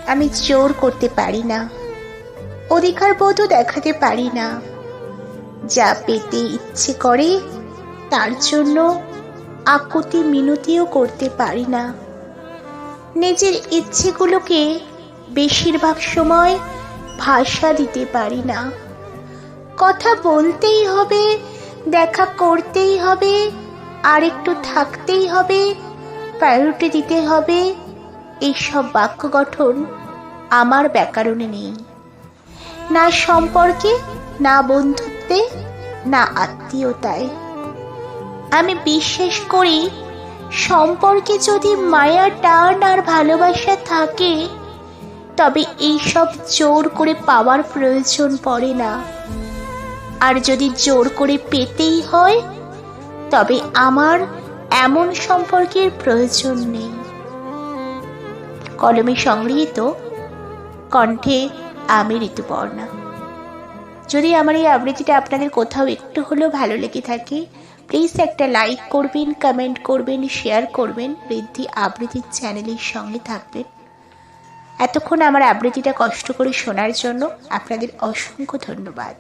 আমি জোর করতে পারি না, অধিকার বোধও দেখাতে পারি না। যা পেতে ইচ্ছে করে তার জন্য আকুতি মিনতিও করতে পারি না। নিজের ইচ্ছেগুলোকে বেশিরভাগ সময় ভাষা দিতে পারি না। কথা বলতেই হবে, দেখা করতেই হবে, আর একটু থাকতেই হবে, প্রায়োরিটি দিতে হবে, এইসব বাক্য গঠন আমার ব্যাকরণে নেই। না সম্পর্কে, না বন্ধুত্বে, না আত্মীয়তায়। আমি বিশ্বাস করি সম্পর্কে যদি মায়া, টান আর ভালোবাসা থাকে তবে এইসব জোর করে পাওয়ার প্রয়োজন পড়ে না। আর যদি জোর করে পেতেই হয় তবে আমার এমন সম্পর্কের প্রয়োজন নেই। কলমে সংগৃহীত, কণ্ঠে আমি ঋতুপর্ণা। যদি আমার এই আবৃত্তিটা আপনাদের কোথাও একটু হলেও ভালো লেগে থাকে, প্লিজ একটা লাইক করবেন, কমেন্ট করবেন, শেয়ার করবেন। ঋদ্ধি আবৃত্তির চ্যানেলের সঙ্গে থাকবেন। এতক্ষণ আমার আবৃত্তিটা কষ্ট করে শোনার জন্য আপনাদের অসংখ্য ধন্যবাদ।